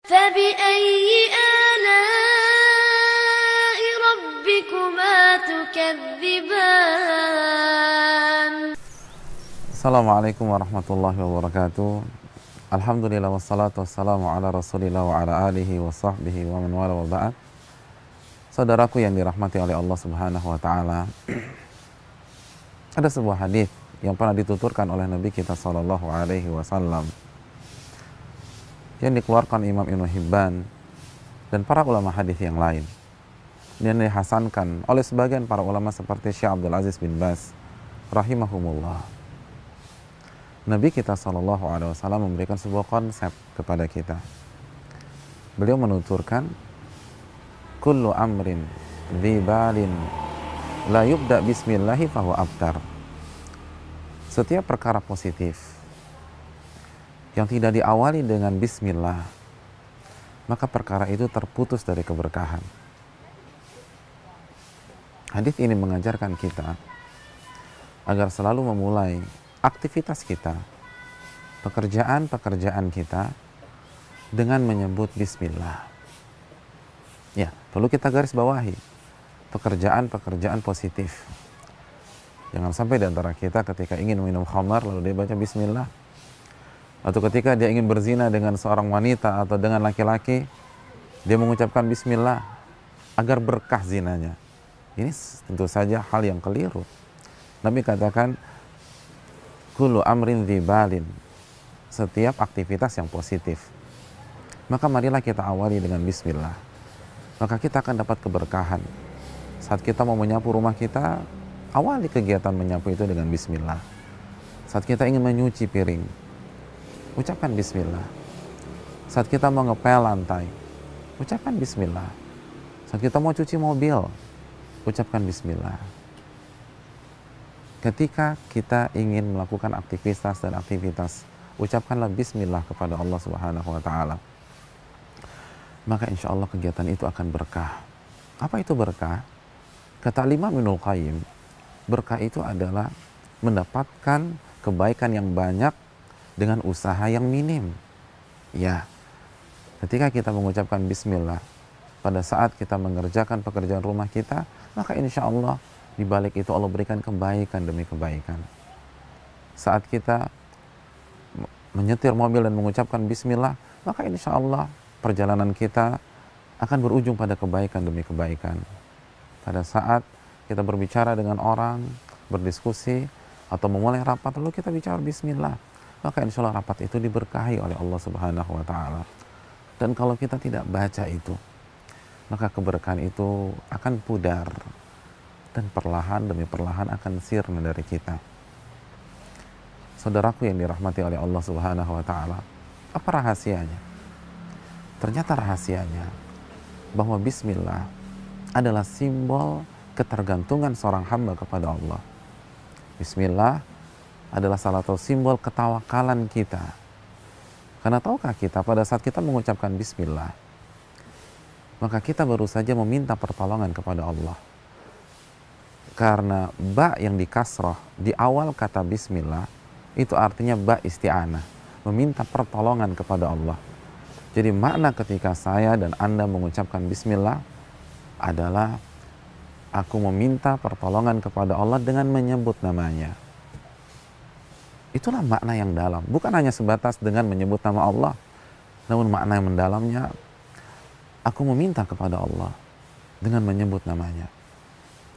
فبأي آلاء ربكما تكذبان. Assalamualaikum warahmatullahi wabarakatuh. Alhamdulillah wassalatu wassalamu ala rasulillah wa ala alihi wa sahbihi wa man wala wa ba'd. Saudaraku yang dirahmati oleh Allah subhanahu wa ta'ala, ada sebuah hadis yang pernah dituturkan oleh Nabi kita sallallahu alaihi wasallam yang dikeluarkan Imam Ibnu Hibban dan para ulama hadis yang lain, dan dihasankan oleh sebagian para ulama seperti Syekh Abdul Aziz bin Baz rahimahumullah. Nabi kita sallallahu alaihi wasallam memberikan sebuah konsep kepada kita. Beliau menuturkan, kullu amrin dzibalin la yubda bismillahi fahuwa abtar. Setiap perkara positif yang tidak diawali dengan bismillah, maka perkara itu terputus dari keberkahan. Hadis ini mengajarkan kita agar selalu memulai aktivitas kita, pekerjaan-pekerjaan kita dengan menyebut bismillah. Ya, perlu kita garis bawahi pekerjaan-pekerjaan positif. Jangan sampai di antara kita ketika ingin minum khamar lalu dia baca bismillah, atau ketika dia ingin berzina dengan seorang wanita atau dengan laki-laki dia mengucapkan bismillah agar berkah zinanya. Ini tentu saja hal yang keliru. Nabi katakan, kullu amrin dzibalin, setiap aktivitas yang positif, maka marilah kita awali dengan bismillah, maka kita akan dapat keberkahan. Saat kita mau menyapu rumah kita, awali kegiatan menyapu itu dengan bismillah. Saat kita ingin menyuci piring, ucapkan bismillah. Saat kita mau ngepel lantai, ucapkan bismillah. Saat kita mau cuci mobil, ucapkan bismillah. Ketika kita ingin melakukan aktivitas dan aktivitas, ucapkanlah bismillah kepada Allah subhanahu wa ta'ala. Maka insya Allah kegiatan itu akan berkah. Apa itu berkah? Kata Imam Ibnul Qayyim, berkah itu adalah mendapatkan kebaikan yang banyak dengan usaha yang minim. Ya, ketika kita mengucapkan bismillah pada saat kita mengerjakan pekerjaan rumah kita, maka insya Allah di balik itu Allah berikan kebaikan demi kebaikan. Saat kita menyetir mobil dan mengucapkan bismillah, maka insya Allah perjalanan kita akan berujung pada kebaikan demi kebaikan. Pada saat kita berbicara dengan orang, berdiskusi, atau memulai rapat, lalu kita bicara bismillah, maka insya Allah rapat itu diberkahi oleh Allah subhanahu wa ta'ala. Dan kalau kita tidak baca itu, maka keberkahan itu akan pudar dan perlahan demi perlahan akan sirna dari kita. Saudaraku yang dirahmati oleh Allah subhanahu wa ta'ala, apa rahasianya? Ternyata rahasianya bahwa bismillah adalah simbol ketergantungan seorang hamba kepada Allah. Bismillah adalah salah satu simbol ketawakalan kita. Karena tahukah kita pada saat kita mengucapkan bismillah, maka kita baru saja meminta pertolongan kepada Allah. Karena ba yang dikasroh di awal kata bismillah itu artinya ba isti'anah, meminta pertolongan kepada Allah. Jadi makna ketika saya dan Anda mengucapkan bismillah adalah aku meminta pertolongan kepada Allah dengan menyebut namanya. Itulah makna yang dalam, bukan hanya sebatas dengan menyebut nama Allah, namun makna yang mendalamnya, aku meminta kepada Allah dengan menyebut namanya.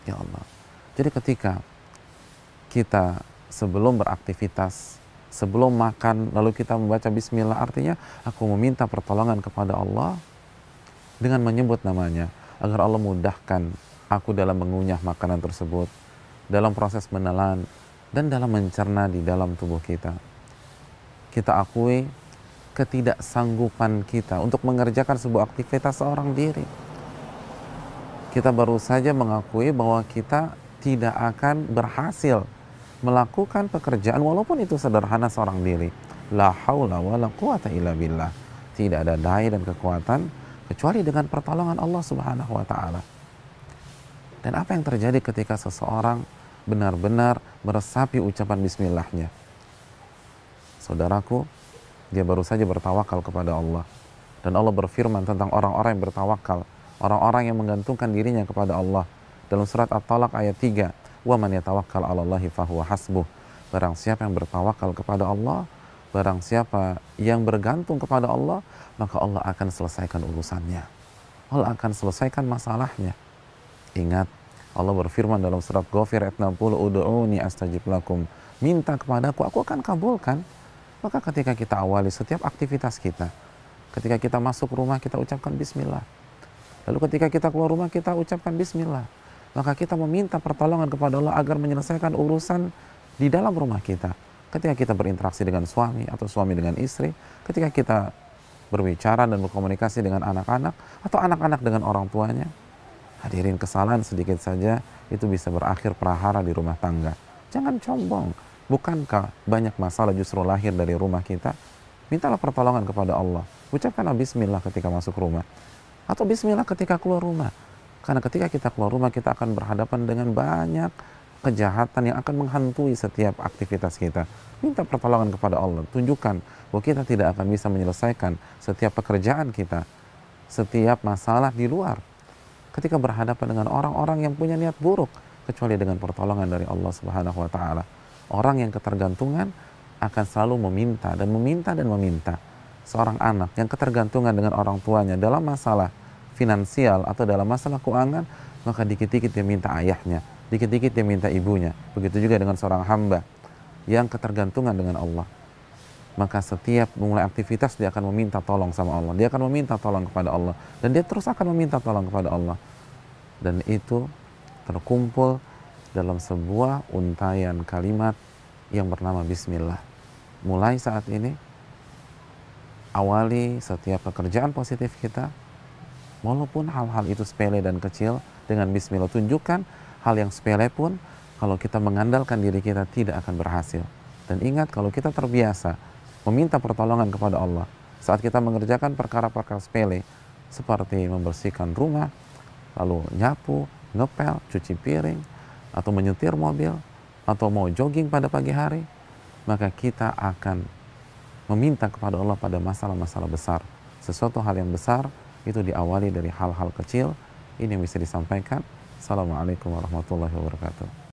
Ya Allah. Jadi ketika kita sebelum beraktivitas, sebelum makan, lalu kita membaca bismillah, artinya aku meminta pertolongan kepada Allah dengan menyebut namanya, agar Allah mudahkan aku dalam mengunyah makanan tersebut, dalam proses menelan, dan dalam mencerna di dalam tubuh kita. Kita akui ketidaksanggupan kita untuk mengerjakan sebuah aktivitas seorang diri. Kita baru saja mengakui bahwa kita tidak akan berhasil melakukan pekerjaan walaupun itu sederhana seorang diri. La haula wa la quwata illa billah. Tidak ada daya dan kekuatan kecuali dengan pertolongan Allah subhanahu wa ta'ala. Dan apa yang terjadi ketika seseorang benar-benar meresapi ucapan bismillahnya? Saudaraku, dia baru saja bertawakal kepada Allah. Dan Allah berfirman tentang orang-orang yang bertawakal, orang-orang yang menggantungkan dirinya kepada Allah. Dalam surat At-Talaq ayat 3, "Wa man yatawakkal 'alallahi fahuwa hasbuh." Barang siapa yang bertawakal kepada Allah, barang siapa yang bergantung kepada Allah, maka Allah akan selesaikan urusannya. Allah akan selesaikan masalahnya. Ingat, Allah berfirman dalam surat Ghafir ayat 60, "Ud'uni astajib lakum." Minta kepadaku, aku akan kabulkan. Maka ketika kita awali setiap aktivitas kita, ketika kita masuk rumah kita ucapkan bismillah. Lalu ketika kita keluar rumah kita ucapkan bismillah. Maka kita meminta pertolongan kepada Allah agar menyelesaikan urusan di dalam rumah kita. Ketika kita berinteraksi dengan suami atau suami dengan istri, ketika kita berbicara dan berkomunikasi dengan anak-anak atau anak-anak dengan orang tuanya. Hadirin, kesalahan sedikit saja itu bisa berakhir prahara di rumah tangga. Jangan sombong. Bukankah banyak masalah justru lahir dari rumah kita? Mintalah pertolongan kepada Allah. Ucapkanlah bismillah ketika masuk rumah. Atau bismillah ketika keluar rumah. Karena ketika kita keluar rumah kita akan berhadapan dengan banyak kejahatan yang akan menghantui setiap aktivitas kita. Minta pertolongan kepada Allah. Tunjukkan bahwa kita tidak akan bisa menyelesaikan setiap pekerjaan kita, setiap masalah di luar, ketika berhadapan dengan orang-orang yang punya niat buruk, kecuali dengan pertolongan dari Allah Subhanahu wa Ta'ala. Orang yang ketergantungan akan selalu meminta dan meminta dan meminta. Seorang anak yang ketergantungan dengan orang tuanya dalam masalah finansial atau dalam masalah keuangan, maka dikit-dikit dia minta ayahnya, dikit-dikit dia minta ibunya. Begitu juga dengan seorang hamba yang ketergantungan dengan Allah. Maka setiap memulai aktivitas dia akan meminta tolong sama Allah. Dia akan meminta tolong kepada Allah. Dan dia terus akan meminta tolong kepada Allah. Dan itu terkumpul dalam sebuah untayan kalimat yang bernama bismillah. Mulai saat ini, awali setiap pekerjaan positif kita, walaupun hal-hal itu sepele dan kecil, dengan bismillah. Tunjukkan hal yang sepele pun, kalau kita mengandalkan diri kita tidak akan berhasil. Dan ingat, kalau kita terbiasa meminta pertolongan kepada Allah saat kita mengerjakan perkara-perkara sepele seperti membersihkan rumah, lalu nyapu, ngepel, cuci piring, atau menyetir mobil, atau mau jogging pada pagi hari, maka kita akan meminta kepada Allah pada masalah-masalah besar. Sesuatu hal yang besar itu diawali dari hal-hal kecil. Ini yang bisa disampaikan. Assalamualaikum warahmatullahi wabarakatuh.